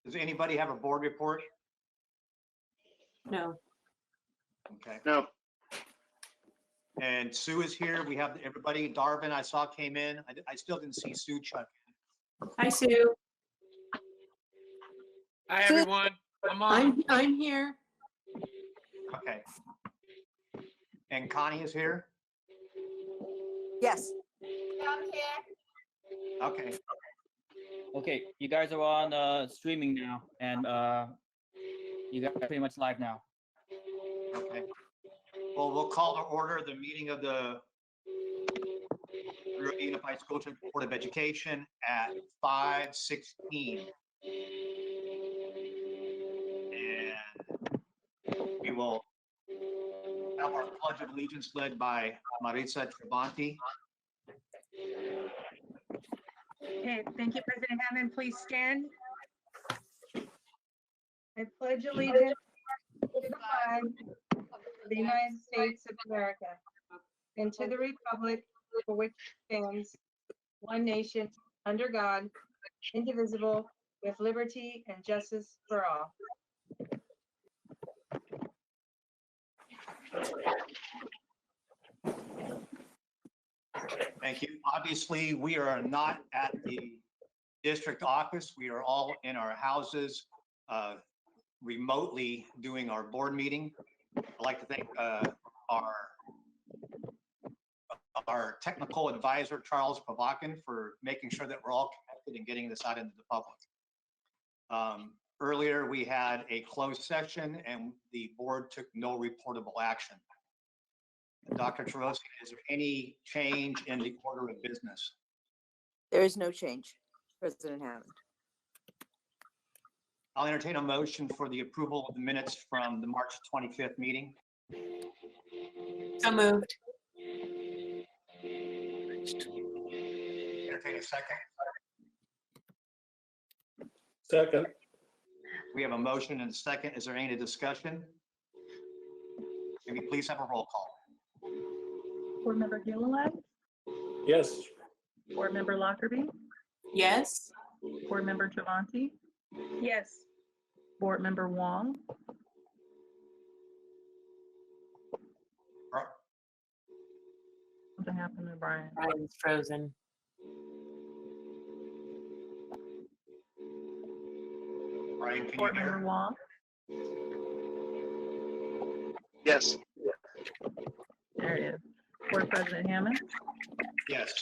Does anybody have a board report? No. Okay. No. And Sue is here. We have everybody. Darvin, I saw came in. I still didn't see Sue check in. Hi, Sue. Hi, everyone. I'm on. I'm here. Okay. And Connie is here? Yes. Okay. Okay, you guys are on streaming now, and you guys are pretty much live now. Okay. Well, we'll call to order the meeting of the Monrovia Unified School District Board of Education at 5:16. And we will have our Pledge of Allegiance led by Maritza Travanti. Okay, thank you, President Hammond. Please stand. I pledge allegiance to the flag of the United States of America and to the republic for which it stands, one nation, under God, indivisible, with liberty and justice for all. Thank you. Obviously, we are not at the district office. We are all in our houses, remotely doing our board meeting. I'd like to thank our technical advisor, Charles Pavakin, for making sure that we're all connected and getting this out into the public. Earlier, we had a closed session and the board took no reportable action. Dr. Tarosian, is there any change in the order of business? There is no change, President Hammond. I'll entertain a motion for the approval of the minutes from the March 25th meeting. So moved. Entertain a second. Second. We have a motion and a second. Is there any discussion? Maybe please have a roll call. Board Member Gilliland, Yes. Board Member Lockerbie, Yes. Board Member Travanti, Yes. Board Member Wong, something happened to Brian. Brian's frozen. Brian, can you Board Member hear? Wong, Yes. there it is. Board President Hammond, Yes.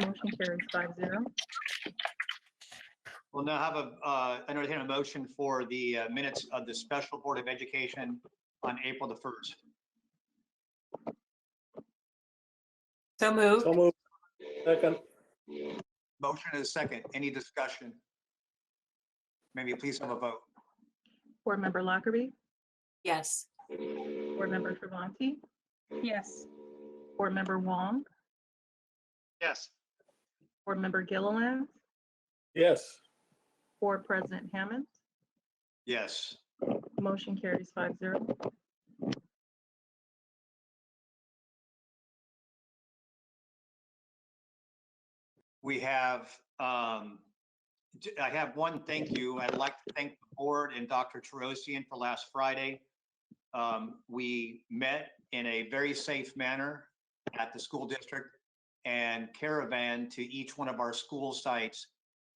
motion carries 5-0. We'll now have entertain a motion for the minutes of the Special Board of Education on April the 1st. So moved. So moved. Second. Motion and a second. Any discussion? Maybe please have a vote. Board Member Lockerbie, Yes. Board Member Travanti, Yes. Board Member Wong, Yes. Board Member Gilliland, Yes. Board President Hammond, Yes. motion carries 5-0. We have, I have one thank you. I'd like to thank the board and Dr. Tarosian for last Friday. We met in a very safe manner at the school district and caravan to each one of our school sites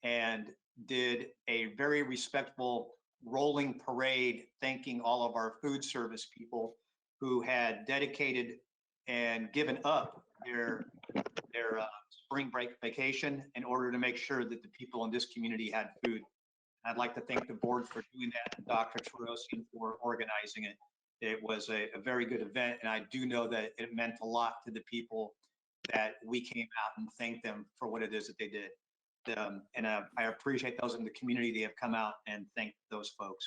and did a very respectful rolling parade, thanking all of our food service people who had dedicated and given up their spring break vacation in order to make sure that the people in this community had food. I'd like to thank the board for doing that, and Dr. Tarosian for organizing it. It was a very good event, and I do know that it meant a lot to the people that we came out and thanked them for what it is that they did. I appreciate those in the community that have come out and thanked those folks.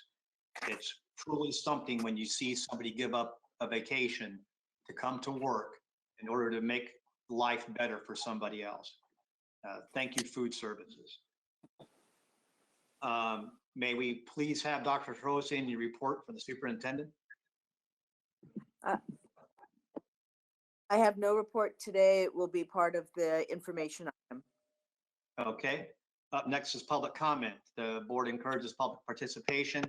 It's truly something when you see somebody give up a vacation to come to work in order to make life better for somebody else. Thank you, food services. May we please have Dr. Tarosian your report for the superintendent? I have no report today. It will be part of the information item. Okay. Up next is public comment. The board encourages public participation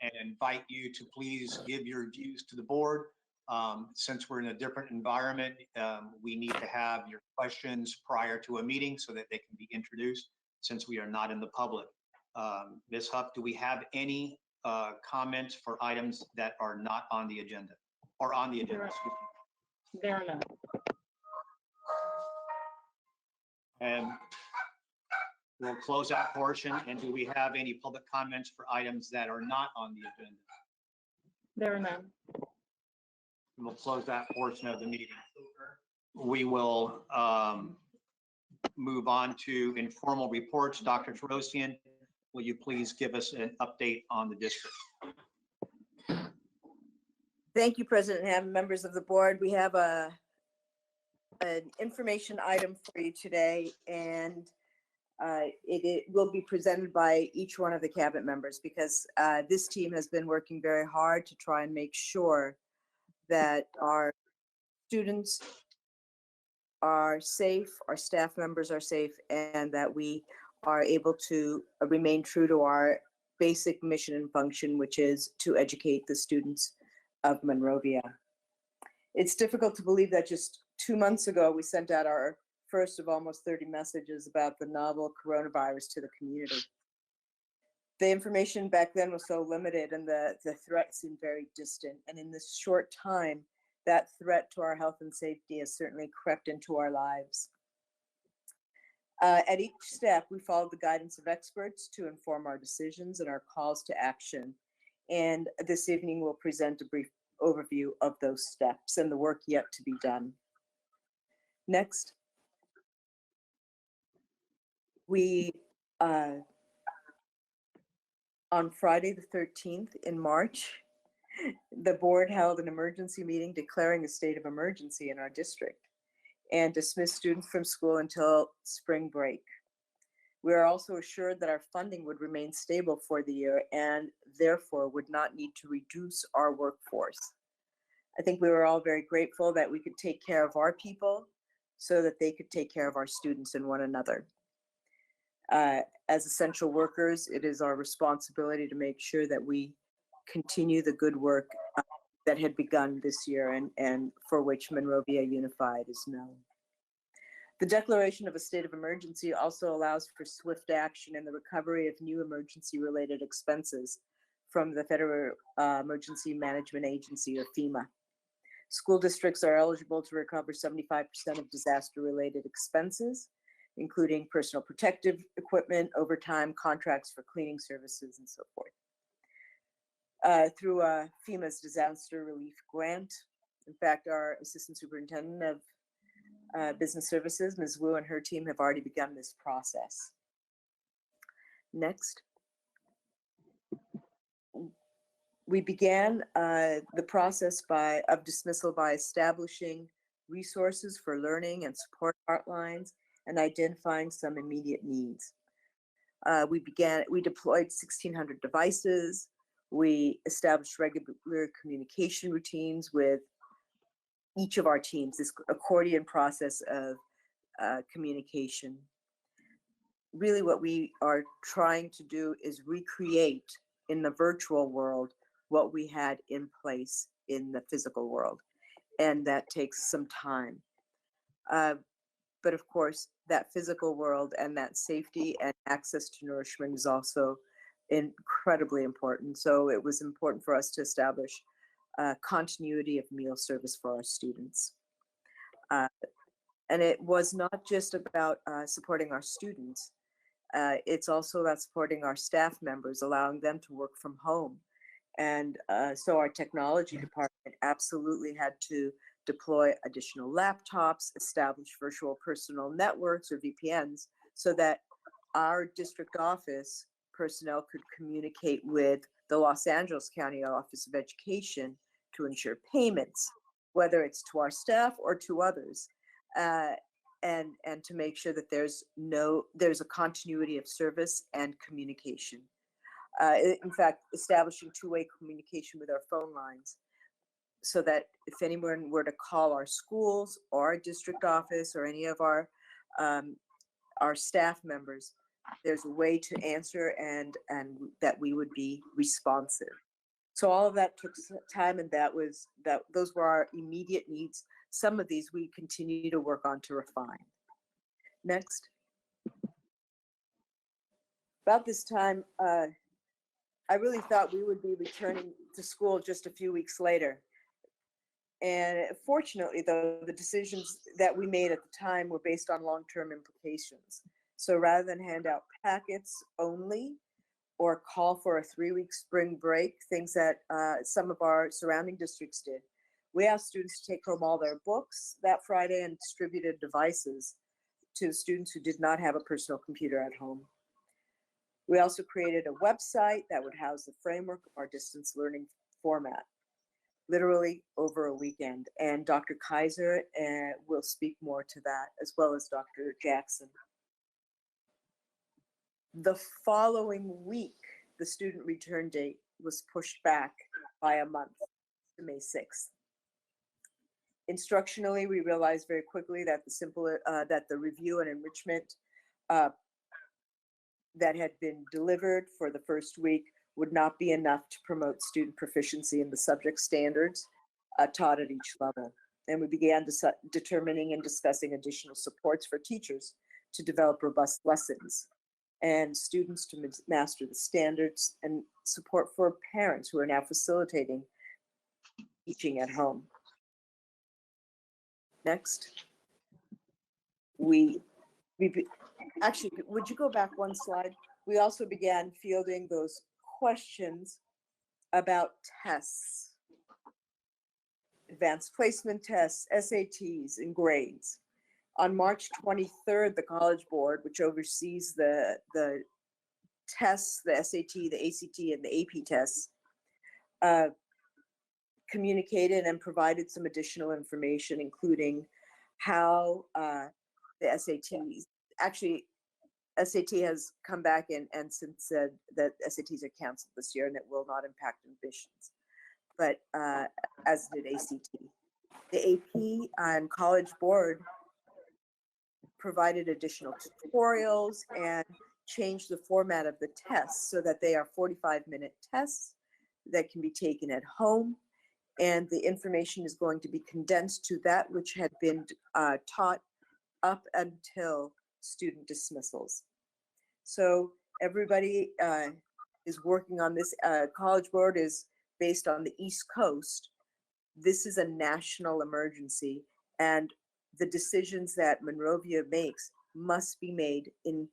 and invite you to please give your views to the board. Since we're in a different environment, we need to have your questions prior to a meeting so that they can be introduced since we are not in the public. Ms. Huff, do we have any comments for items that are not on the agenda or on the agenda? Excuse me. There are none. And we'll close that portion. And do we have any public comments for items that are not on the agenda? There are none. And we'll close that portion of the meeting. We will move on to informal reports. Dr. Terosian, will you please give us an update on the district? Thank you, President Ham, members of the board. We have an information item for you today, and it will be presented by each one of the cabinet members because this team has been working very hard to try and make sure that our students are safe, our staff members are safe, and that we are able to remain true to our basic mission and function, which is to educate the students of Monrovia. It's difficult to believe that just 2 months ago, we sent out our first of almost 30 messages about the novel coronavirus to the community. The information back then was so limited and the threat seemed very distant. And in this short time, that threat to our health and safety has certainly crept into our lives. At each step, we followed the guidance of experts to inform our decisions and our calls to action. And this evening, we'll present a brief overview of those steps and the work yet to be done. Next. We, on Friday the 13th in March, the board held an emergency meeting declaring a state of emergency in our district and dismissed students from school until spring break. We are also assured that our funding would remain stable for the year and therefore would not need to reduce our workforce. I think we were all very grateful that we could take care of our people so that they could take care of our students and one another. As essential workers, it is our responsibility to make sure that we continue the good work that had begun this year and for which Monrovia Unified is known. The declaration of a state of emergency also allows for swift action in the recovery of new emergency-related expenses from the Federal Emergency Management Agency, or FEMA. School districts are eligible to recover 75% of disaster-related expenses, including personal protective equipment, overtime, contracts for cleaning services, and so forth. Through FEMA's disaster relief grant. In fact, our Assistant Superintendent of Business Services, Ms. Wu, and her team have already begun this process. Next. We began the process of dismissal by establishing resources for learning and support hotlines and identifying some immediate needs. We deployed 1,600 devices. We established regular communication routines with each of our teams, this accordion process of communication. Really what we are trying to do is recreate in the virtual world what we had in place in the physical world. And that takes some time. But of course, that physical world and that safety and access to nourishment is also incredibly important. So it was important for us to establish continuity of meal service for our students. And it was not just about supporting our students. It's also about supporting our staff members, allowing them to work from home. And so our technology department absolutely had to deploy additional laptops, establish virtual personal networks or VPNs so that our district office personnel could communicate with the Los Angeles County Office of Education to ensure payments, whether it's to our staff or to others, and to make sure that there's a continuity of service and communication. In fact, establishing two-way communication with our phone lines so that if anyone were to call our schools or our district office or any of our staff members, there's a way to answer and that we would be responsive. So all of that took time, and those were our immediate needs. Some of these we continue to work on to refine. Next. About this time, I really thought we would be returning to school just a few weeks later. And fortunately, though, the decisions that we made at the time were based on long-term implications. So rather than hand out packets only or call for a 3-week spring break, things that some of our surrounding districts did, we asked students to take home all their books that Friday and distributed devices to students who did not have a personal computer at home. We also created a website that would house the framework of our distance learning format, literally over a weekend. And Dr. Kaiser will speak more to that, as well as Dr. Jackson. The following week, the student return date was pushed back by a month to May 6th. Instructionally, we realized very quickly that the review and enrichment that had been delivered for the first week would not be enough to promote student proficiency in the subject standards taught at each level. And we began determining and discussing additional supports for teachers to develop robust lessons and students to master the standards, and support for parents who are now facilitating teaching at home. Next. Actually, would you go back one slide? We also began fielding those questions about tests, advanced placement tests, SATs, and grades. On March 23rd, the College Board, which oversees the tests, the SAT, the ACT, and the AP tests, communicated and provided some additional information, including how the SATs, actually, SAT has come back and since said that SATs are canceled this year and it will not impact admissions, but as did ACT. The AP and College Board provided additional tutorials and changed the format of the tests so that they are 45-minute tests that can be taken at home, and the information is going to be condensed to that which had been taught up until student dismissals. So everybody is working on this. College Board is based on the East Coast. This is a national emergency, and the decisions that Monrovia makes must be made in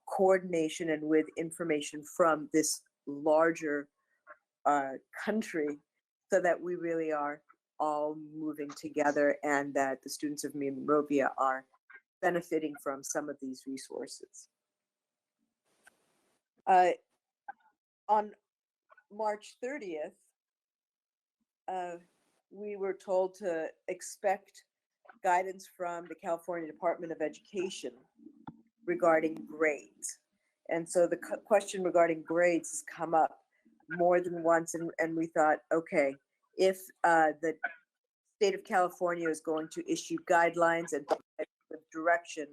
coordination and with information from this larger country, so that we really are all moving together and that the students of Monrovia are benefiting from some of these resources. On March 30th, we were told to expect guidance from the California Department of Education regarding grades. And so the question regarding grades has come up more than once, and we thought, okay, if the state of California is going to issue guidelines and direction,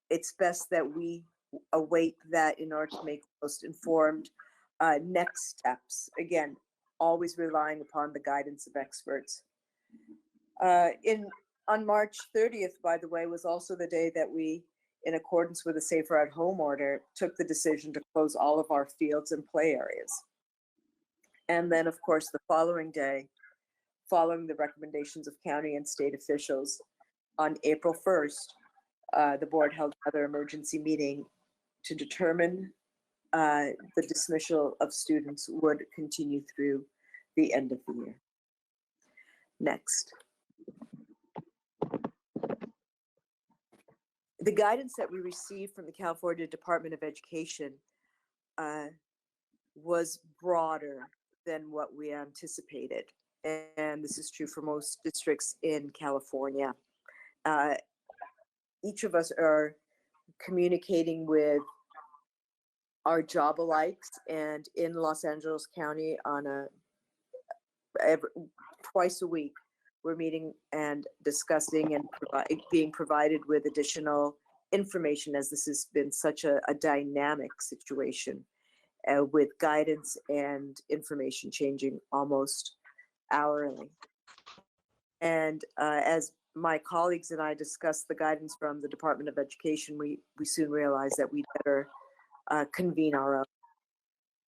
it's best that we await that in order to make the most informed next steps. Again, always relying upon the guidance of experts. On March 30th, by the way, was also the day that we, in accordance with the Safer at Home order, took the decision to close all of our fields and play areas. And then, of course, the following day, following the recommendations of county and state officials, on April 1st, the board held another emergency meeting to determine the dismissal of students would continue through the end of the year. Next. The guidance that we received from the California Department of Education was broader than what we anticipated. And this is true for most districts in California. Each of us are communicating with our job alikes, and in Los Angeles County on twice a week, we're meeting and discussing and being provided with additional information, as this has been such a dynamic situation with guidance and information changing almost hourly. And as my colleagues and I discussed the guidance from the Department of Education, we soon realized that we'd better convene our own.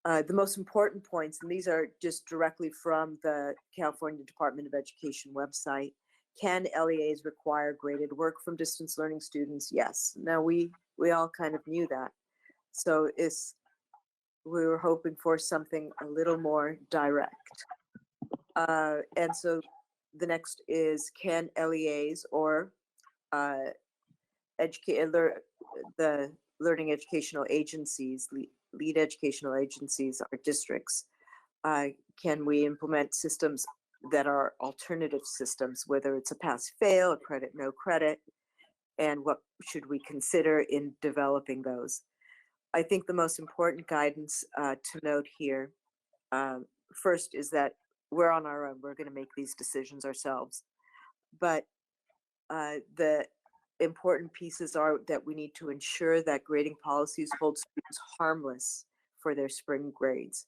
The most important points, and these are just directly from the California Department of Education website. Can LEAs require graded work from distance learning students? Yes. Now we all kind of knew that. So we were hoping for something a little more direct. And so the next is, can LEAs or the learning educational agencies, lead educational agencies, our districts, can we implement systems that are alternative systems, whether it's a pass-fail, a credit, no credit, and what should we consider in developing those? I think the most important guidance to note here, first, is that we're on our own. We're going to make these decisions ourselves. But the important pieces are that we need to ensure that grading policies hold students harmless for their spring grades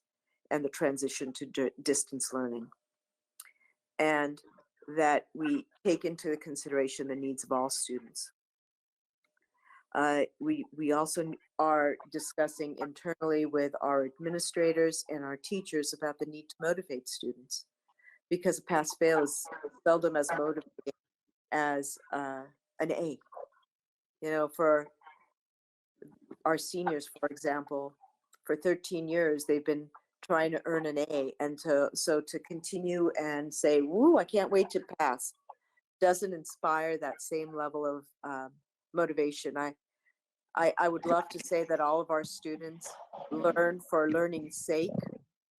and the transition to distance learning. And that we take into consideration the needs of all students. We also are discussing internally with our administrators and our teachers about the need to motivate students, because a pass-fail is seldom as motivating as an A. You know, for our seniors, for example, for 13 years, they've been trying to earn an A. And so to continue and say, woo, I can't wait to pass, doesn't inspire that same level of motivation. I would love to say that all of our students learn for learning's sake,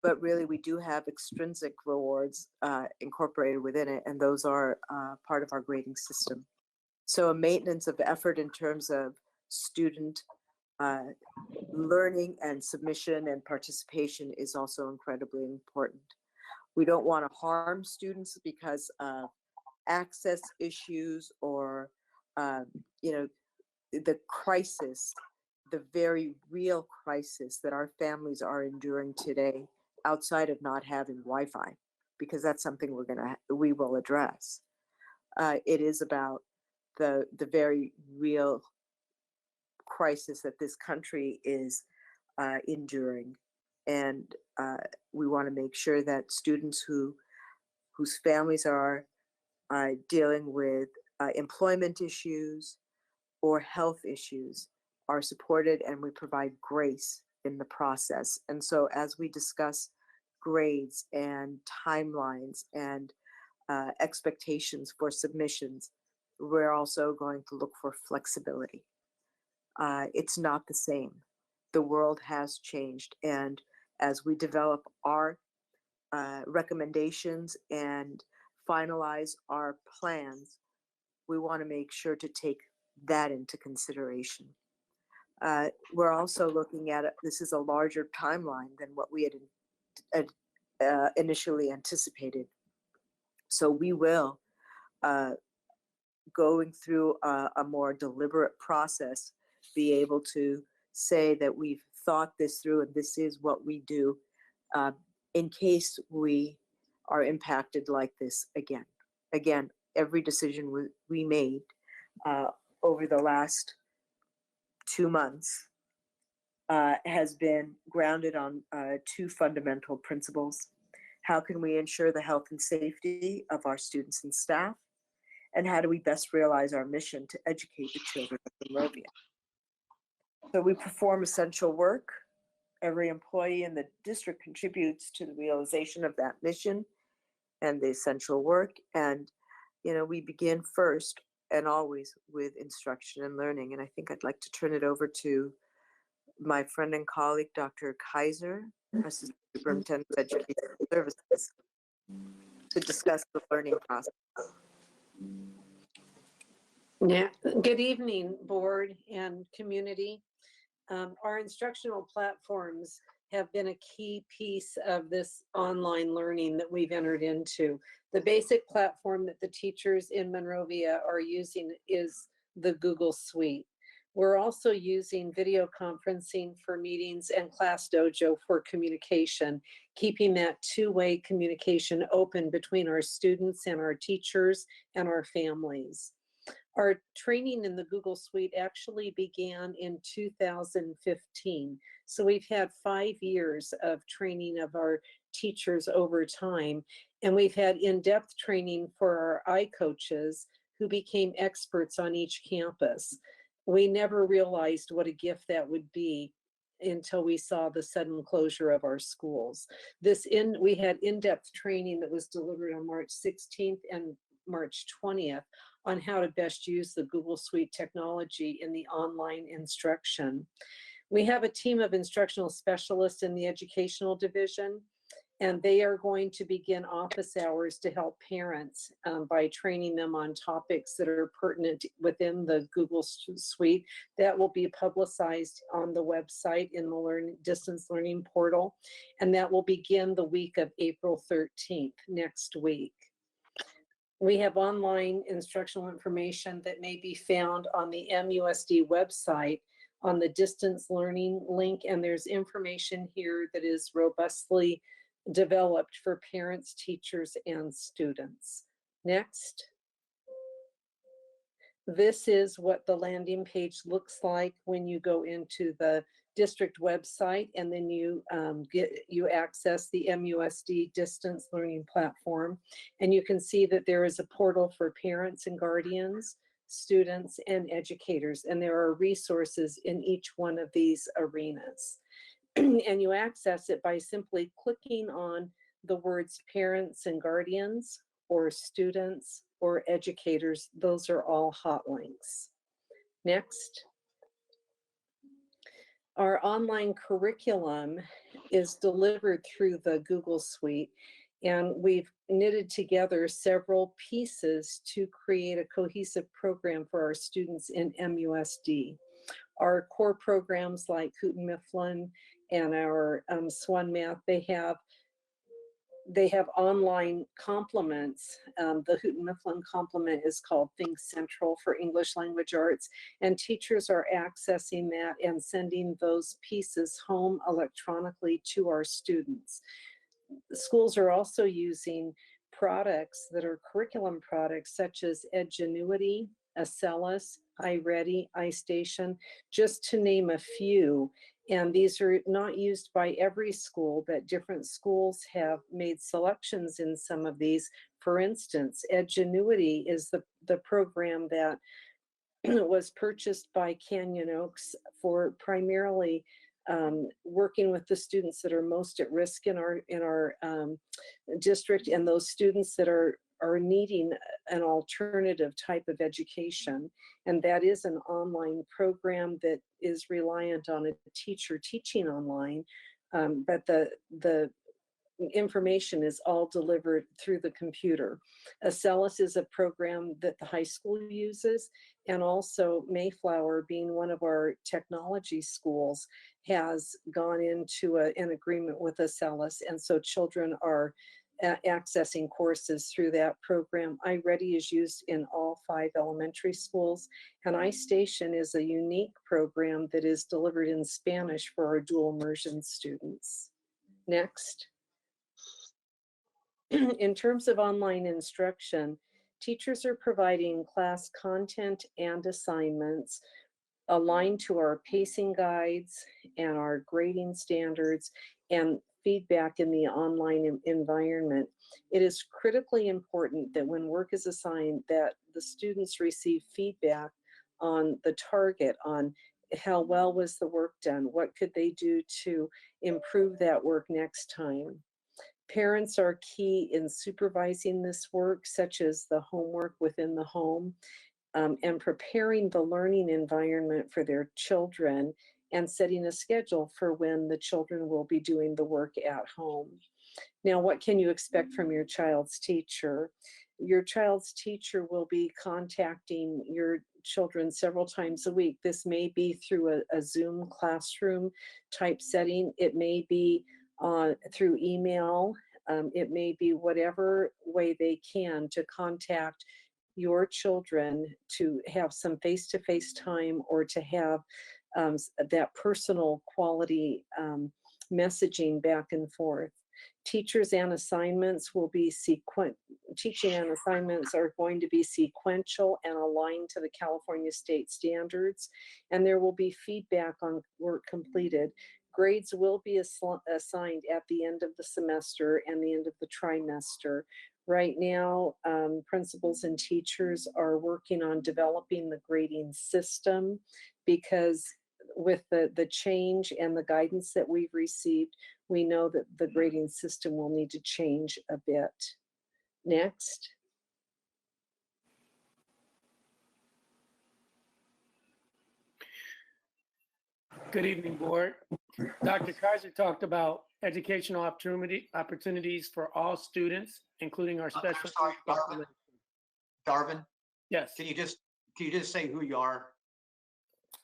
but really we do have extrinsic rewards incorporated within it, and those are part of our grading system. So a maintenance of effort in terms of student learning and submission and participation is also incredibly important. We don't want to harm students because of access issues or, you know, the crisis, the very real crisis that our families are enduring today outside of not having Wi-Fi, because that's something we will address. It is about the very real crisis that this country is enduring. And we want to make sure that students whose families are dealing with employment issues or health issues are supported, and we provide grace in the process. And so as we discuss grades and timelines and expectations for submissions, we're also going to look for flexibility. It's not the same. The world has changed. And as we develop our recommendations and finalize our plans, we want to make sure to take that into consideration. We're also looking at it, this is a larger timeline than what we had initially anticipated. So we will, going through a more deliberate process, be able to say that we've thought this through and this is what we do in case we are impacted like this again. Again, every decision we made over the last 2 months has been grounded on 2 fundamental principles. How can we ensure the health and safety of our students and staff? And how do we best realize our mission to educate the children of Monrovia? So we perform essential work. Every employee in the district contributes to the realization of that mission and the essential work. And, you know, we begin first and always with instruction and learning. And I think I'd like to turn it over to my friend and colleague, Dr. Kaiser, Assistant Superintendent of Education Services, to discuss the learning process. Yeah, good evening, board and community. Our instructional platforms have been a key piece of this online learning that we've entered into. The basic platform that the teachers in Monrovia are using is the Google Suite. We're also using video conferencing for meetings and Class Dojo for communication, keeping that two-way communication open between our students and our teachers and our families. Our training in the Google Suite actually began in 2015. So we've had 5 years of training of our teachers over time, and we've had in-depth training for our iCoaches who became experts on each campus. We never realized what a gift that would be until we saw the sudden closure of our schools. We had in-depth training that was delivered on March 16th and March 20th on how to best use the Google Suite technology in the online instruction. We have a team of instructional specialists in the educational division, and they are going to begin office hours to help parents by training them on topics that are pertinent within the Google Suite. That will be publicized on the website in the distance learning portal, and that will begin the week of April 13th, next week. We have online instructional information that may be found on the MUSD website on the distance learning link, and there's information here that is robustly developed for parents, teachers, and students. Next. This is what the landing page looks like when you go into the district website, and then you access the MUSD distance learning platform, and you can see that there is a portal for parents and guardians, students, and educators, and there are resources in each one of these arenas. And you access it by simply clicking on the words parents and guardians, or students, or educators. Those are all hot links. Next. Our online curriculum is delivered through the Google Suite, and we've knitted together several pieces to create a cohesive program for our students in MUSD. Our core programs like Houghton Mifflin and our Swan Math, they have online complements. The Houghton Mifflin complement is called Think Central for English Language Arts, and teachers are accessing that and sending those pieces home electronically to our students. Schools are also using products that are curriculum products such as Edgenuity, Acellus, iReady, iStation, just to name a few. And these are not used by every school, but different schools have made selections in some of these. For instance, Edgenuity is the program that was purchased by Canyon Oaks for primarily working with the students that are most at risk in our district, and those students that are needing an alternative type of education. And that is an online program that is reliant on a teacher teaching online, but the information is all delivered through the computer. Acellus is a program that the high school uses, and also Mayflower, being one of our technology schools, has gone into an agreement with Acellus, and so children are accessing courses through that program. iReady is used in all 5 elementary schools, and iStation is a unique program that is delivered in Spanish for our dual immersion students. Next. In terms of online instruction, teachers are providing class content and assignments aligned to our pacing guides and our grading standards and feedback in the online environment. It is critically important that when work is assigned, that the students receive feedback on the target, on how well was the work done, what could they do to improve that work next time. Parents are key in supervising this work, such as the homework within the home, and preparing the learning environment for their children, and setting a schedule for when the children will be doing the work at home. Now, what can you expect from your child's teacher? Your child's teacher will be contacting your children several times a week. This may be through a Zoom classroom type setting. It may be through email. It may be whatever way they can to contact your children to have some face-to-face time or to have that personal quality messaging back and forth. Teachers and assignments will be teaching and assignments are going to be sequential and aligned to the California state standards, and there will be feedback on work completed. Grades will be assigned at the end of the semester and the end of the trimester. Right now, principals and teachers are working on developing the grading system, because with the change and the guidance that we've received, we know that the grading system will need to change a bit. Next. Good evening, board. Dr. Kaiser talked about educational opportunities for all students, including our special I'm sorry, needs population. Darvin, Yes. can you just say who you are?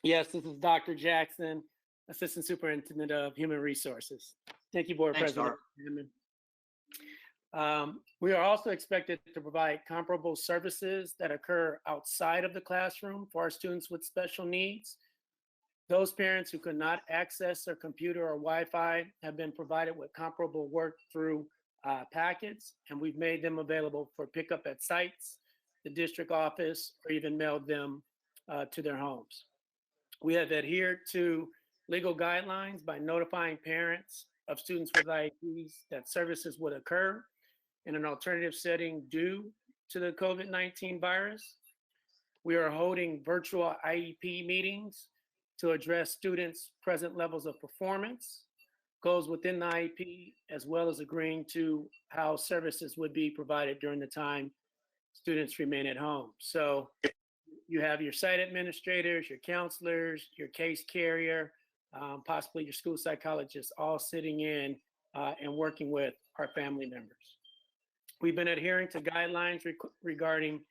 Yes, this is Dr. Jackson, Assistant Superintendent of Human Resources. Thank you, Board Thanks, President Hammond. We are also expected to provide comparable services that occur outside of the classroom for our students with special needs. Those parents who could not access their computer or Wi-Fi have been provided with comparable work through packets, and we've made them available for pickup at sites, the district office, or even mailed them to their homes. We have adhered to legal guidelines by notifying parents of students with IEPs that services would occur in an alternative setting due to the COVID-19 virus. We are holding virtual IEP meetings to address students' present levels of performance, goals within the IEP, as well as agreeing to how services would be provided during the time students remain at home. So you have your site administrators, your counselors, your case carrier, possibly your school psychologist, all sitting in and working with our family members. We've been adhering to guidelines regarding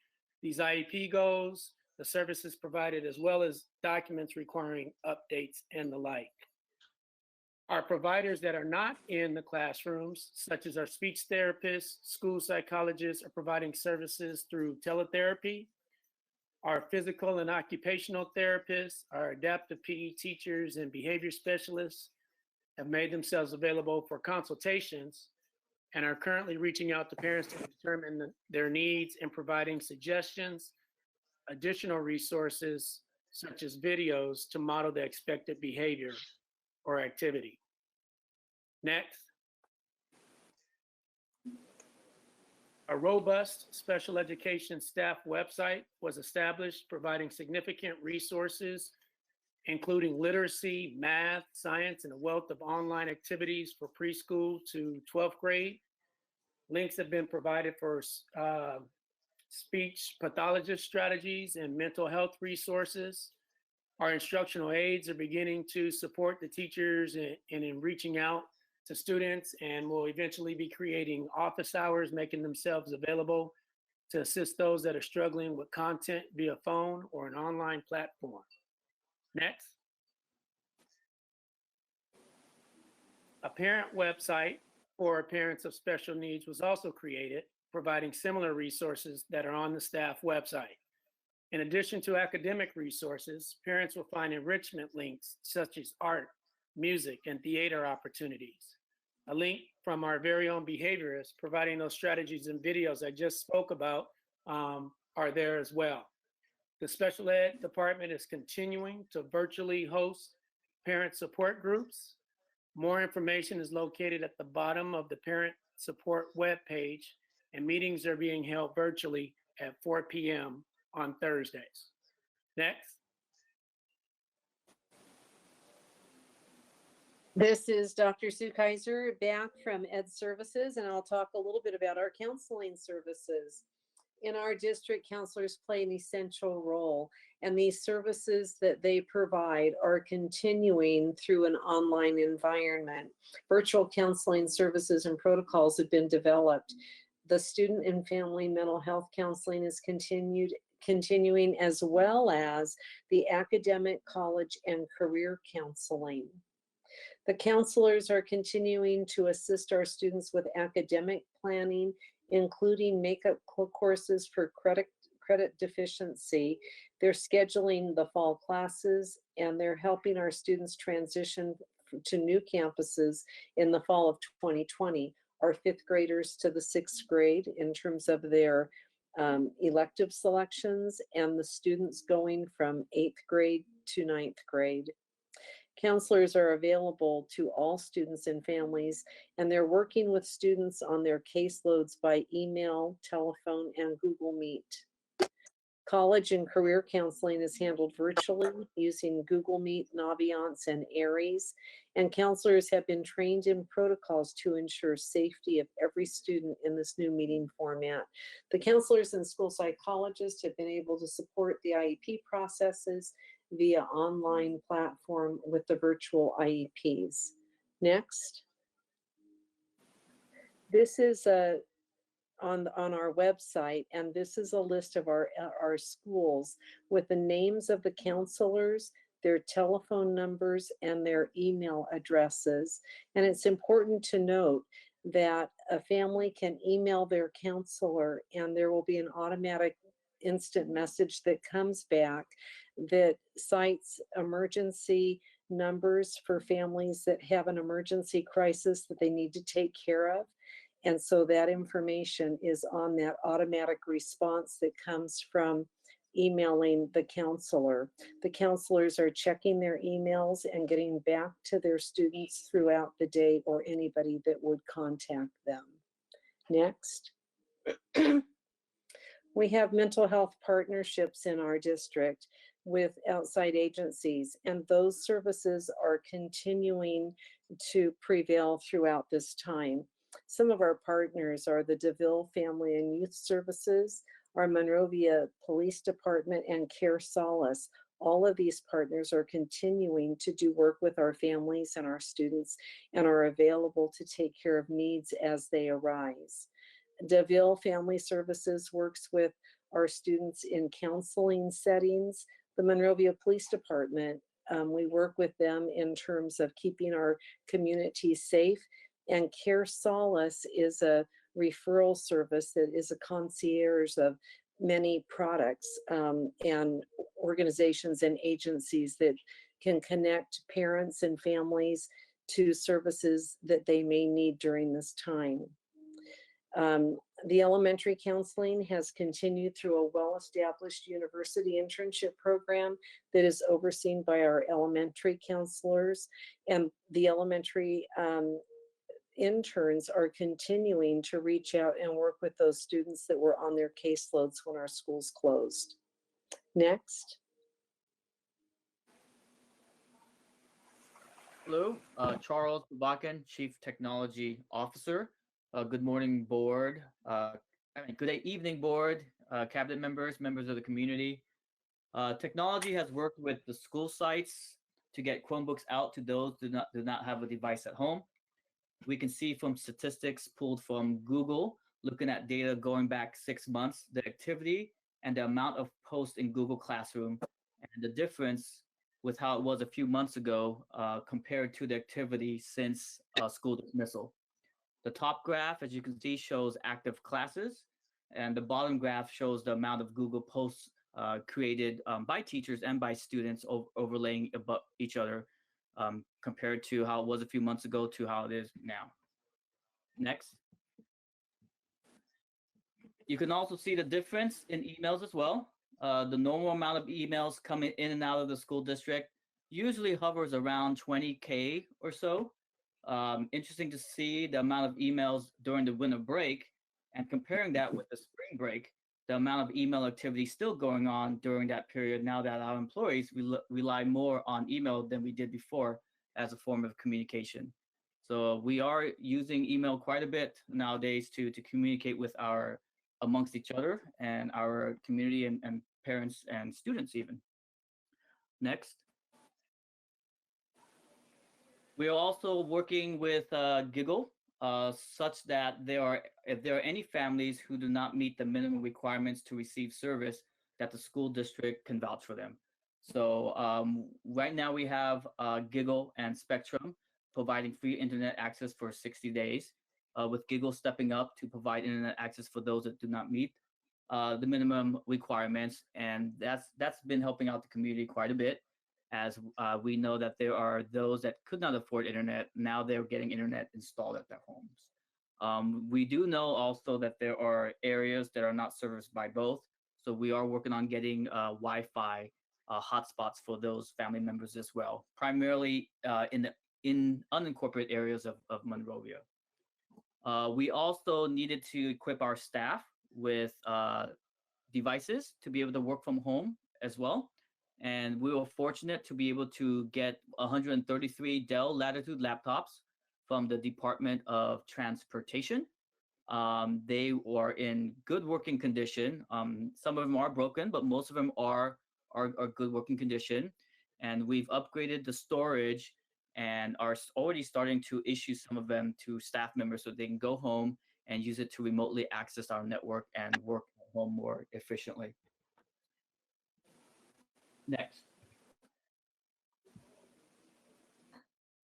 these IEP goals, the services provided, as well as documents requiring updates and the like. Our providers that are not in the classrooms, such as our speech therapists, school psychologists, are providing services through teletherapy. Our physical and occupational therapists, our adaptive PE teachers and behavior specialists have made themselves available for consultations and are currently reaching out to parents to determine their needs and providing suggestions, additional resources, such as videos to model the expected behavior or activity. Next. A robust special education staff website was established, providing significant resources, including literacy, math, science, and a wealth of online activities for preschool to 12th grade. Links have been provided for speech pathologist strategies and mental health resources. Our instructional aides are beginning to support the teachers in reaching out to students, and will eventually be creating office hours, making themselves available to assist those that are struggling with content via phone or an online platform. Next. A parent website for parents of special needs was also created, providing similar resources that are on the staff website. In addition to academic resources, parents will find enrichment links such as art, music, and theater opportunities. A link from our very own behaviorists providing those strategies and videos I just spoke about are there as well. The special ed department is continuing to virtually host parent support groups. More information is located at the bottom of the parent support webpage, and meetings are being held virtually at 4 p.m. on Thursdays. Next. This is Dr. Sue Kaiser back from Ed Services, and I'll talk a little bit about our counseling services. In our district, counselors play an essential role, and these services that they provide are continuing through an online environment. Virtual counseling services and protocols have been developed. The student and family mental health counseling is continuing, as well as the academic, college, and career counseling. The counselors are continuing to assist our students with academic planning, including makeup courses for credit deficiency. They're scheduling the fall classes and they're helping our students transition to new campuses in the fall of 2020. Our fifth graders to the sixth grade in terms of their elective selections, and the students going from eighth grade to ninth grade. Counselors are available to all students and families, and they're working with students on their caseloads by email, telephone, and Google Meet. College and career counseling is handled virtually using Google Meet, Naviance, and Aries, and counselors have been trained in protocols to ensure safety of every student in this new meeting format. The counselors and school psychologists have been able to support the IEP processes via online platform with the virtual IEPs. Next. This is on our website, and this is a list of our schools with the names of the counselors, their telephone numbers, and their email addresses. And it's important to note that a family can email their counselor and there will be an automatic instant message that comes back that cites emergency numbers for families that have an emergency crisis that they need to take care of. And so that information is on that automatic response that comes from emailing the counselor. The counselors are checking their emails and getting back to their students throughout the day or anybody that would contact them. Next. We have mental health partnerships in our district with outside agencies, and those services are continuing to prevail throughout this time. Some of our partners are the DeVille Family and Youth Services, our Monrovia Police Department, and Care Solace. All of these partners are continuing to do work with our families and our students and are available to take care of needs as they arise. DeVille Family Services works with our students in counseling settings. The Monrovia Police Department, we work with them in terms of keeping our community safe. And Care Solace is a referral service that is a concierge of many products and organizations and agencies that can connect parents and families to services that they may need during this time. The elementary counseling has continued through a well-established university internship program that is overseen by our elementary counselors, and the elementary interns are continuing to reach out and work with those students that were on their caseloads when our schools closed. Next. Hello, Charles Bakken, Chief Technology Officer. Good morning, board. Good evening, board, cabinet members, members of the community. Technology has worked with the school sites to get Chromebooks out to those who do not have a device at home. We can see from statistics pulled from Google, looking at data going back 6 months, the activity and the amount of posts in Google Classroom, and the difference with how it was a few months ago compared to the activity since school dismissal. The top graph, as you can see, shows active classes, and the bottom graph shows the amount of Google posts created by teachers and by students overlaying above each other compared to how it was a few months ago to how it is now. Next. You can also see the difference in emails as well. The normal amount of emails coming in and out of the school district usually hovers around 20K or so. Interesting to see the amount of emails during the winter break and comparing that with the spring break, the amount of email activity still going on during that period now that our employees rely more on email than we did before as a form of communication. So we are using email quite a bit nowadays to communicate with amongst each other and our community and parents and students even. Next. We are also working with Giggle such that if there are any families who do not meet the minimum requirements to receive service, that the school district can vouch for them. So right now we have Giggle and Spectrum providing free internet access for 60 days, with Giggle stepping up to provide internet access for those that do not meet. the minimum requirements, and that's been helping out the community quite a bit, as we know that there are those that could not afford internet. Now they're getting internet installed at their homes. We do know also that there are areas that are not serviced by both, so we are working on getting Wi-Fi hotspots for those family members as well, primarily in unincorporated areas of Monrovia. We also needed to equip our staff with devices to be able to work from home as well. And we were fortunate to be able to get 133 Dell Latitude laptops from the Department of Transportation. They were in good working condition. Some of them are broken, but most of them are good working condition. And we've upgraded the storage and are already starting to issue some of them to staff members so they can go home and use it to remotely access our network and work at home more efficiently. Next.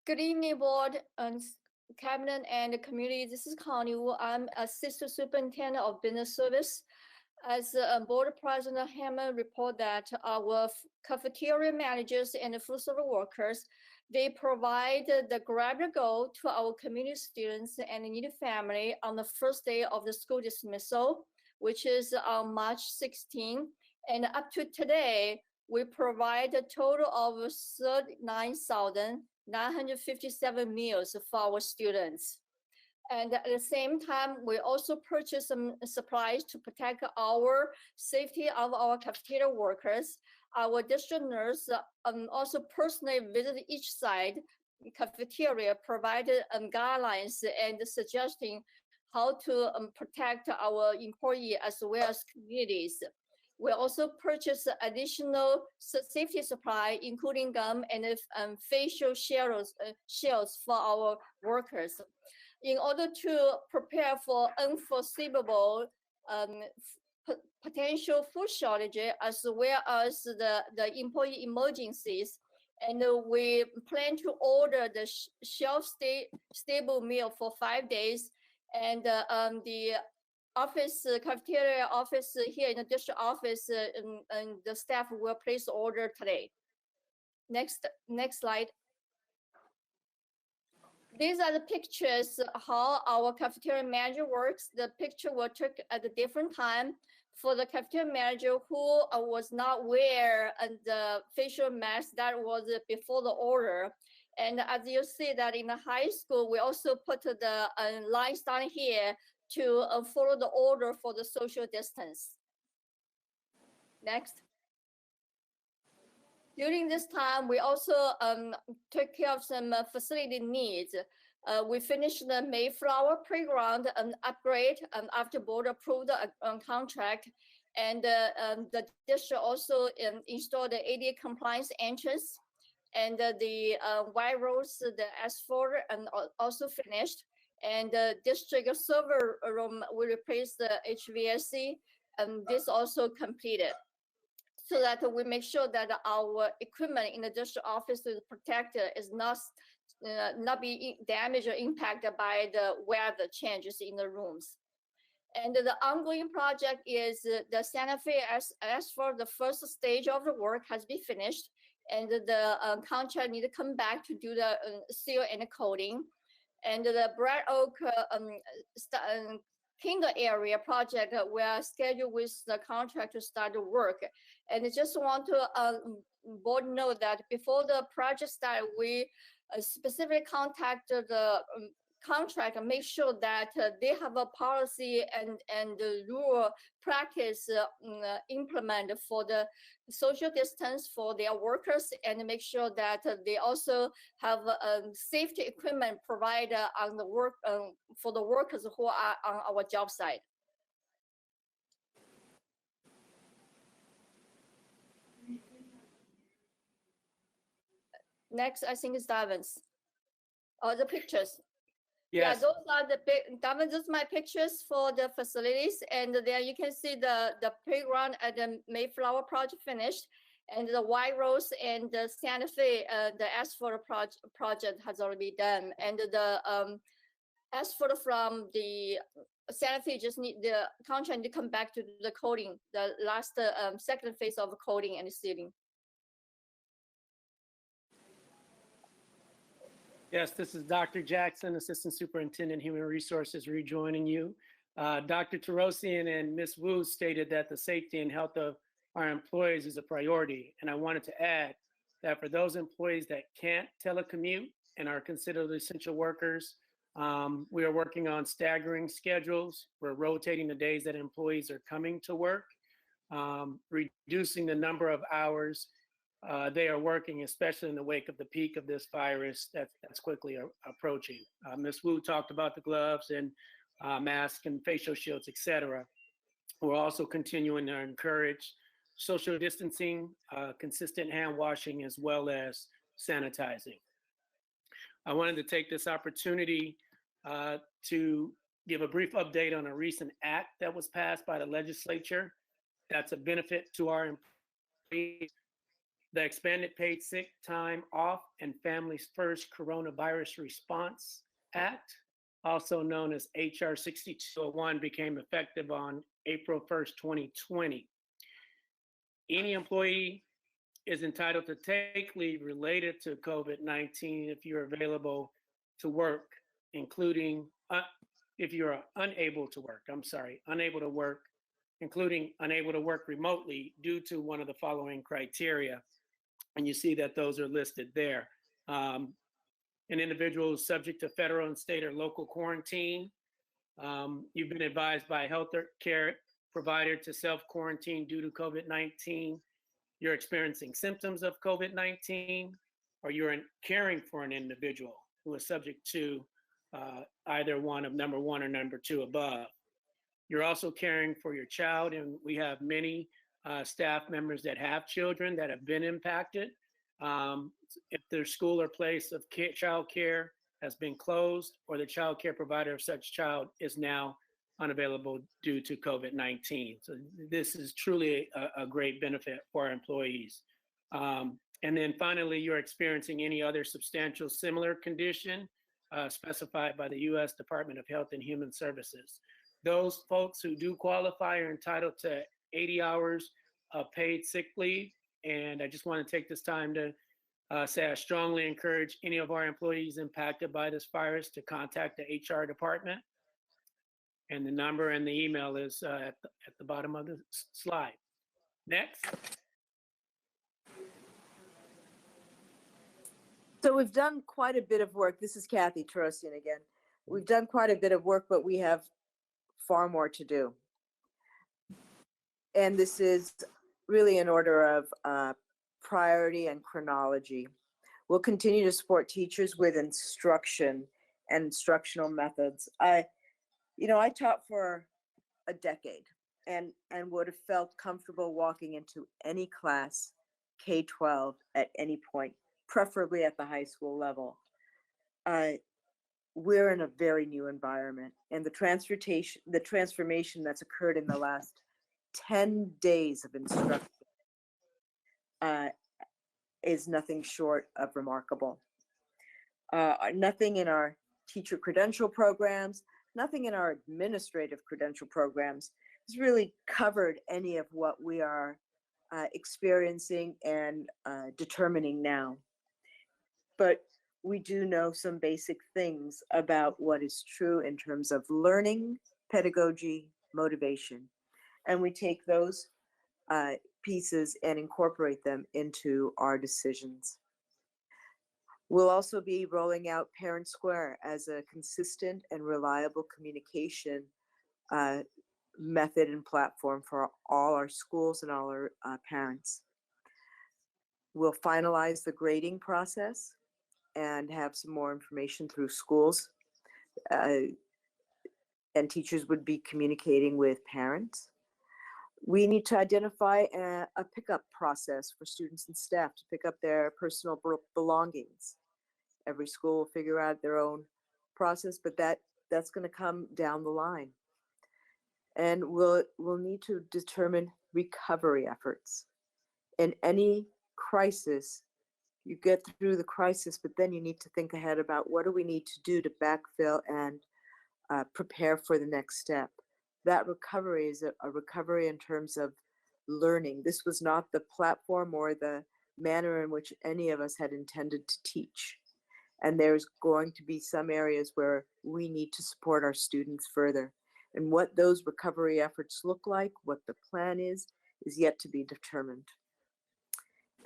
Good evening, board and cabinet and the community. This is Connie Wu. I'm Assistant Superintendent of Business Service. As Board President Hammond report that our cafeteria managers and the food service workers, they provide the grab and go to our community students and needy family on the first day of the school dismissal, which is on March 16. And up to today, we provide a total of 39,957 meals for our students. And at the same time, we also purchase some supplies to protect our safety of our cafeteria workers. Our district nurse also personally visited each site cafeteria, provided guidelines and suggesting how to protect our employees as well as communities. We also purchased additional safety supply, including gum and facial shields for our workers. In order to prepare for unforeseeable potential food shortage as well as the employee emergencies, and we plan to order the shelf-stable meal for 5 days, and the office cafeteria office here in the district office and the staff will place order today. Next slide. These are the pictures how our cafeteria manager works. The picture was took at a different time for the cafeteria manager who was not wear the facial mask. That was before the order. And as you see that in the high school, we also put the lines down here to follow the order for the social distance. Next. During this time, we also took care of some facility needs. We finished the Mayflower Playground upgrade after board approved a contract. And the district also installed the ADA compliance entrance. And the white roads, the asphalt, and also finished. And the district server room will replace the HVAC, and this also completed, so that we make sure that our equipment in the district office is protected, is not be damaged or impacted by the weather changes in the rooms. And the ongoing project is the Santa Fe asphalt. The first stage of the work has been finished, and the contract need to come back to do the seal and coating. And the Brad Oak Kinder area project, we are scheduled with the contract to start the work. And I just want to board know that before the project start, we specifically contacted the contract and make sure that they have a policy and the rule practice implemented for the social distance for their workers, and make sure that they also have safety equipment provided on the work for the workers who are on our job site. Next, I think is Davins. Oh, the pictures. Yes. Yeah, those are the Davins. Those are my pictures for the facilities, and there you can see the playground at the Mayflower project finished, and the White Rose and the Santa Fe the asphalt project has already been done, and the asphalt from the Sanofi just need the contract to come back to the coding, the last second phase of coding and sealing. Yes, this is Dr. Jackson, Assistant Superintendent, Human Resources, rejoining you. Dr. Tarosian and Ms. Wu stated that the safety and health of our employees is a priority. And I wanted to add that for those employees that can't telecommute and are considered essential workers, we are working on staggering schedules. We're rotating the days that employees are coming to work, reducing the number of hours they are working, especially in the wake of the peak of this virus that's quickly approaching. Ms. Wu talked about the gloves and masks and facial shields, et cetera. We're also continuing to encourage social distancing, consistent hand washing, as well as sanitizing. I wanted to take this opportunity to give a brief update on a recent act that was passed by the legislature that's a benefit to our employees. The Expanded Paid Sick Time Off and Families First Coronavirus Response Act, also known as HR 6201, became effective on April 1st, 2020. Any employee is entitled to take leave related to COVID-19 if you're available to work, including if you're unable to work, including unable to work remotely due to one of the following criteria. And you see that those are listed there. An individual who's subject to federal and state or local quarantine. You've been advised by a health care provider to self-quarantine due to COVID-19. You're experiencing symptoms of COVID-19, or you're caring for an individual who is subject to either one of number one or number two above. You're also caring for your child, and we have many staff members that have children that have been impacted. If their school or place of child care has been closed, or the child care provider of such child is now unavailable due to COVID-19. So this is truly a great benefit for our employees. And then finally, you're experiencing any other substantial similar condition specified by the U.S. Department of Health and Human Services. Those folks who do qualify are entitled to 80 hours of paid sick leave. And I just want to take this time to say I strongly encourage any of our employees impacted by this virus to contact the HR department. And the number and the email is at the bottom of the slide. Next. So we've done quite a bit of work. This is Kathy Tarosian again. We've done quite a bit of work, but we have far more to do. And this is really in order of priority and chronology. We'll continue to support teachers with instruction and instructional methods. I taught for a decade and would have felt comfortable walking into any class, K-12, at any point, preferably at the high school level. We're in a very new environment, and the transformation that's occurred in the last 10 days of instruction is nothing short of remarkable. Nothing in our teacher credential programs, nothing in our administrative credential programs has really covered any of what we are experiencing and determining now. But we do know some basic things about what is true in terms of learning, pedagogy, motivation. And we take those pieces and incorporate them into our decisions. We'll also be rolling out Parent Square as a consistent and reliable communication method and platform for all our schools and all our parents. We'll finalize the grading process and have some more information through schools. And teachers would be communicating with parents. We need to identify a pickup process for students and staff to pick up their personal belongings. Every school will figure out their own process, but that's going to come down the line. And we'll need to determine recovery efforts. In any crisis, you get through the crisis, but then you need to think ahead about what do we need to do to backfill and prepare for the next step. That recovery is a recovery in terms of learning. This was not the platform or the manner in which any of us had intended to teach. And there's going to be some areas where we need to support our students further. And what those recovery efforts look like, what the plan is yet to be determined.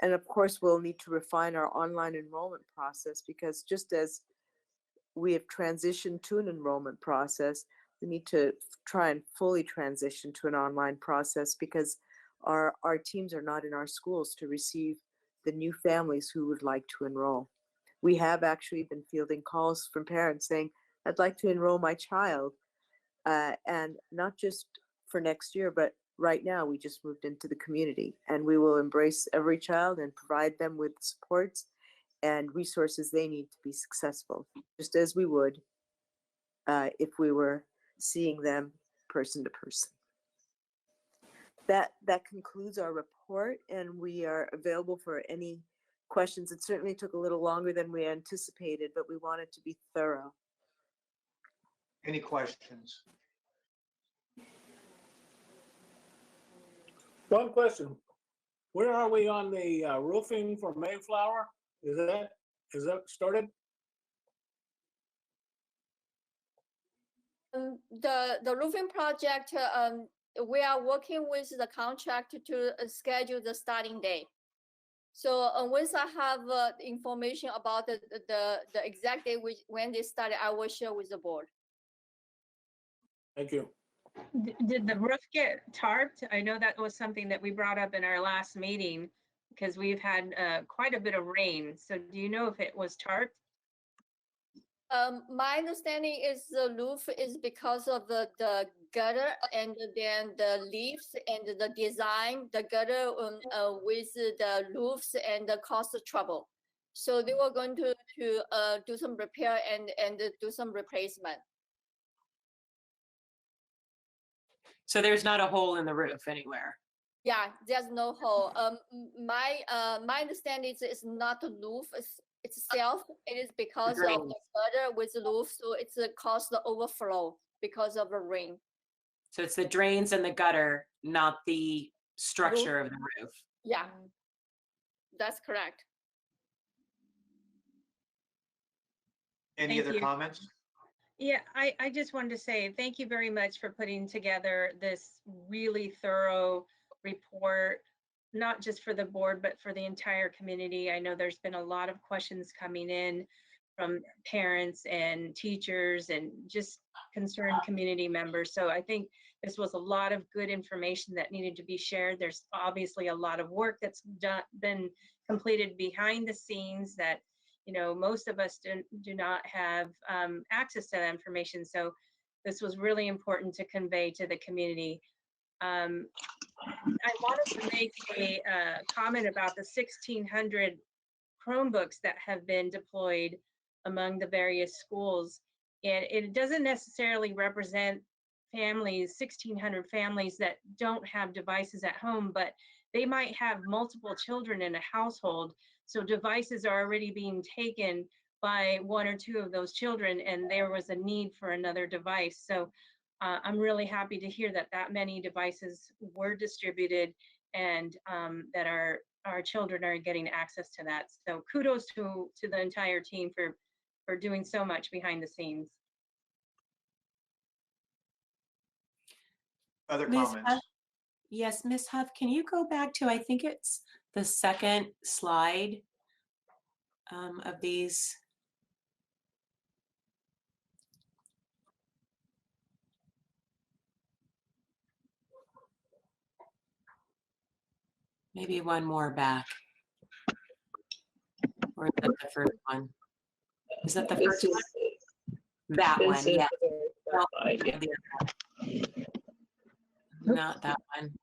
And of course, we'll need to refine our online enrollment process, because just as we have transitioned to an enrollment process, we need to try and fully transition to an online process, because our teams are not in our schools to receive the new families who would like to enroll. We have actually been fielding calls from parents saying, I'd like to enroll my child. And not just for next year, but right now we just moved into the community, and we will embrace every child and provide them with supports and resources they need to be successful, just as we would if we were seeing them person to person. That concludes our report, and we are available for any questions. It certainly took a little longer than we anticipated, but we wanted to be thorough. Any questions? One question. Where are we on the roofing for Mayflower? Is that started? The roofing project, we are working with the contractor to schedule the starting date. So once I have information about the exact day when they started, I will share with the board. Thank you. Did the roof get tarped? I know that was something that we brought up in our last meeting, because we've had quite a bit of rain. So do you know if it was tarped? My understanding is the roof is because of the gutter, and then the leaves and the design, the gutter with the roofs and the cost trouble. So they were going to do some repair and do some replacement. So there's not a hole in the roof anywhere. Yeah, there's no hole. My understanding is it's not the roof itself. It is because of the gutter with the roof, so it's caused the overflow because of the rain. So it's the drains and the gutter, not the structure of the roof. Yeah, that's correct. Any Thank other you. comments? Yeah, I just wanted to say thank you very much for putting together this really thorough report, not just for the board, but for the entire community. I know there's been a lot of questions coming in from parents and teachers and just concerned community members. So I think this was a lot of good information that needed to be shared. There's obviously a lot of work that's been completed behind the scenes that, you know, most of us do not have access to that information. So this was really important to convey to the community. I wanted to make a comment about the 1,600 Chromebooks that have been deployed among the various schools. And it doesn't necessarily represent families, 1,600 families that don't have devices at home, but they might have multiple children in a household. So devices are already being taken by one or two of those children, and there was a need for another device. So I'm really happy to hear that that many devices were distributed, and that our children are getting access to that. So kudos to the entire team for doing so much behind the scenes. Other Ms. comments? Huff? Yes, Ms. Huff, can you go back to, I think it's the second slide of these? Maybe one more back. Or is that the first one? Is that the first one? That one, yeah. No, the other one. Not that one.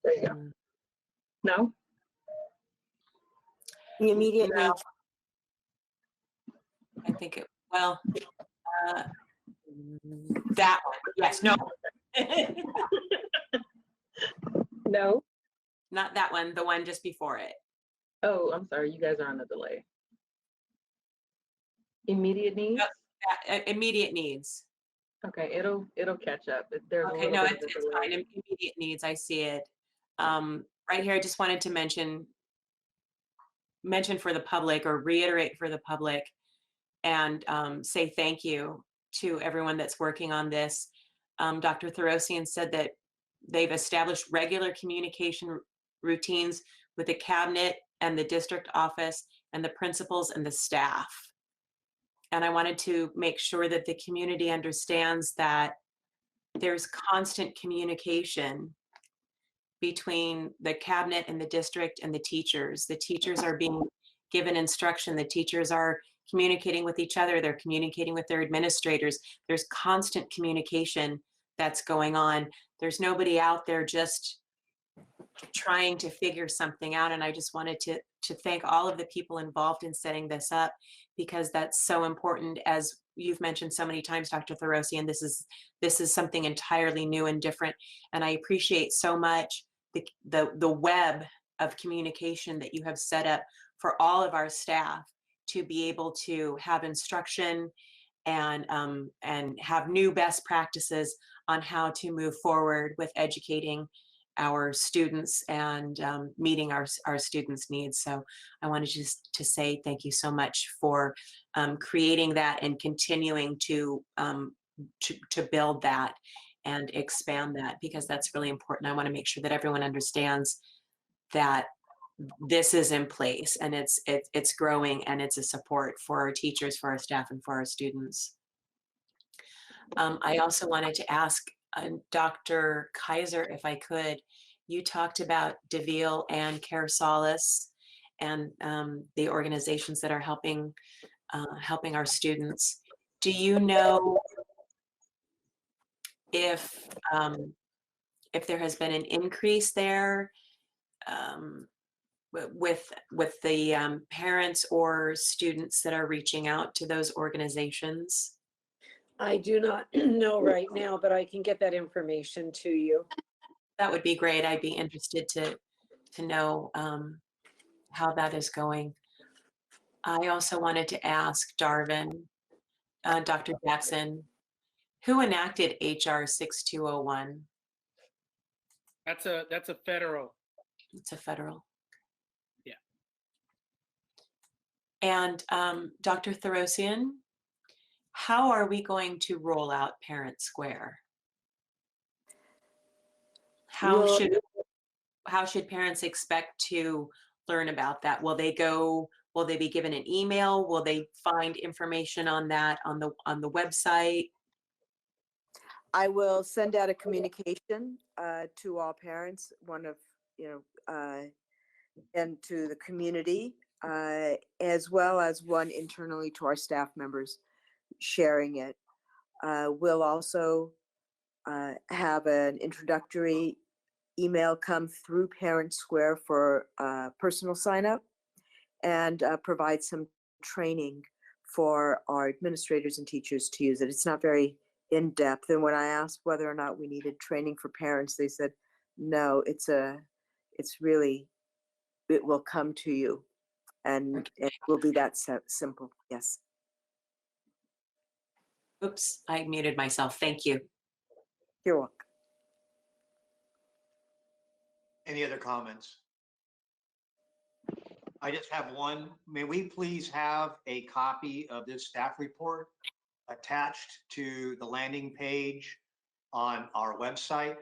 There you go. No? The immediate No. needs. I think it, well, that one, yes, no. No? Not that one, the one just before it. Oh, I'm sorry. You guys are on a delay. Immediate needs? Immediate needs. Okay, it'll catch up. There's a Okay, little no, bit of a it's delay. fine. Immediate needs, I see it. Right here, I just wanted to mention for the public or reiterate for the public and say thank you to everyone that's working on this. Dr. Thorosian said that they've established regular communication routines with the cabinet and the district office and the principals and the staff. And I wanted to make sure that the community understands that there's constant communication between the cabinet and the district and the teachers. The teachers are being given instruction. The teachers are communicating with each other. They're communicating with their administrators. There's constant communication that's going on. There's nobody out there just trying to figure something out. And I just wanted to thank all of the people involved in setting this up, because that's so important. As you've mentioned so many times, Dr. Thorosian, this is something entirely new and different. And I appreciate so much the web of communication that you have set up for all of our staff to be able to have instruction and have new best practices on how to move forward with educating our students and meeting our students' needs. So I wanted just to say thank you so much for creating that and continuing to build that and expand that, because that's really important. I want to make sure that everyone understands that this is in place and it's growing and it's a support for our teachers, for our staff, and for our students. I also wanted to ask Dr. Kaiser, if I could, you talked about DeVille and Care Solace and the organizations that are helping our students. Do you know if there has been an increase there with the parents or students that are reaching out to those organizations? I do not know right now, but I can get that information to you. That would be great. I'd be interested to know how that is going. I also wanted to ask Darvin, Dr. Jackson, who enacted HR 6201? That's a federal. It's a federal. Yeah. And Dr. Thorosian, how are we going to roll out Parent Square? How should parents expect to learn about that? Will they be given an email? Will they find information on that on the website? I will send out a communication to all parents, and to the community, as well as one internally to our staff members sharing it. We'll also have an introductory email come through Parent Square for personal sign up, and provide some training for our administrators and teachers to use it. It's not very in-depth. And when I asked whether or not we needed training for parents, they said, no, it will come to you, and it will be that simple. Yes. Oops, I muted myself. Thank you. You're welcome. Any other comments? I just have one. May we please have a copy of this staff report attached to the landing page on our website?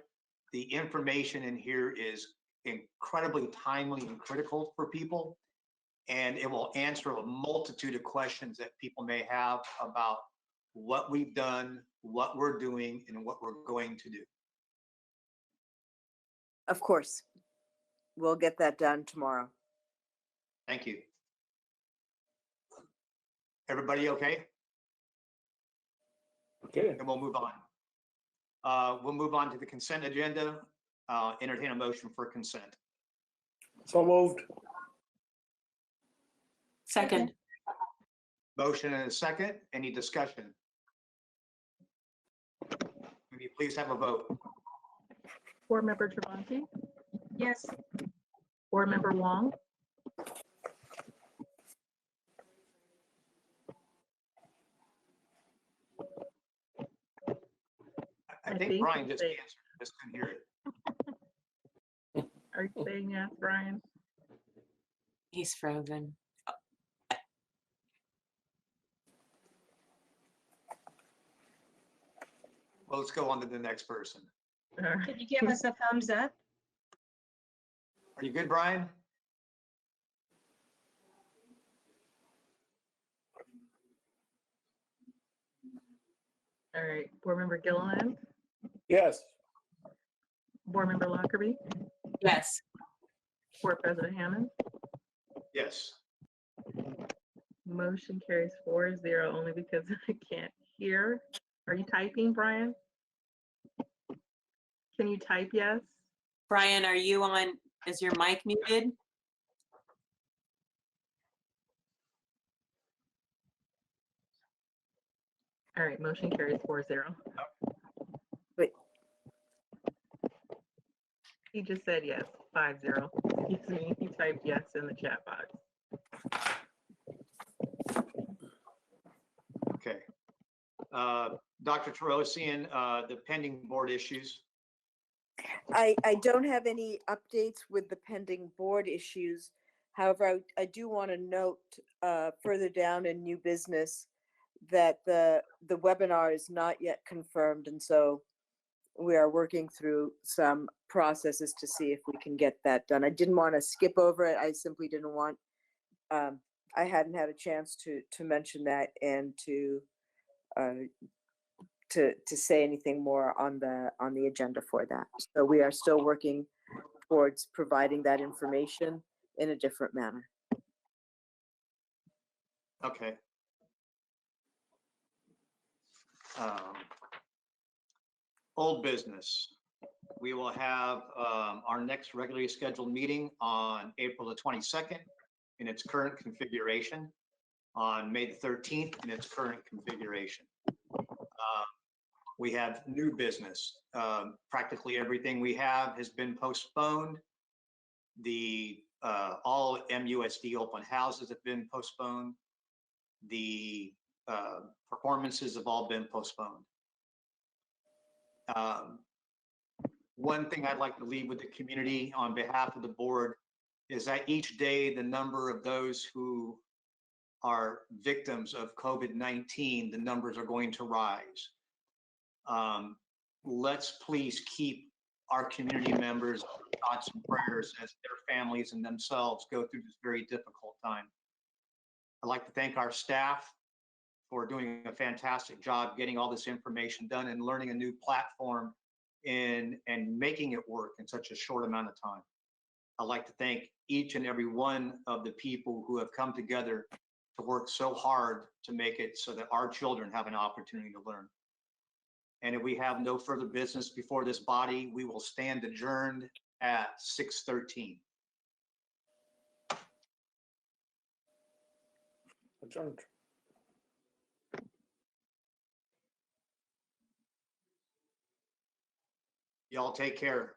The information in here is incredibly timely and critical for people, and it will answer a multitude of questions that people may have about what we've done, what we're doing, and what we're going to do. Of course. We'll get that done tomorrow. Thank you. Everybody okay? Okay. And we'll move on. We'll move on to the consent agenda. Entertain a motion for consent. So moved. Second. Motion and a second. Any discussion? Will you please have a vote? Board Member Travanti, Yes. Board Member Wong, I think Brian just answered. I just couldn't hear it. Are you saying yes, Brian? He's frozen. Well, let's go on to the next person. Can you give us a thumbs up? Are you good, Brian? All right, Board Member Gilliland, Yes. Board Member Lockerbie, Yes. Board President Hammond. Yes. Motion carries 4-0 only because I can't hear. Are you typing, Brian? Can you type yes? Brian, are you on? Is your mic muted? All right, motion carries 4-0. Wait. He just said yes, 5-0. Excuse me, he typed yes in the chat box. Okay. Dr. Tarosian, the pending board issues. I don't have any updates with the pending board issues. However, I do want to note further down in new business that the webinar is not yet confirmed. And so we are working through some processes to see if we can get that done. I didn't want to skip over it. I simply didn't want, I hadn't had a chance to mention that and to say anything more on the agenda for that. So we are still working towards providing that information in a different manner. Okay. Old business. We will have our next regularly scheduled meeting on April the 22nd in its current configuration, on May the 13th in its current configuration. We have new business. Practically everything we have has been postponed. The all MUSD open houses have been postponed. The performances have all been postponed. One thing I'd like to leave with the community on behalf of the board is that each day the number of those who are victims of COVID-19, the numbers are going to rise. Let's please keep our community members' thoughts and prayers as their families and themselves go through this very difficult time. I'd like to thank our staff for doing a fantastic job getting all this information done and learning a new platform and making it work in such a short amount of time. I'd like to thank each and every one of the people who have come together to work so hard to make it so that our children have an opportunity to learn. And if we have no further business before this body, we will stand adjourned at 6:13. Adjourned. Y'all take care.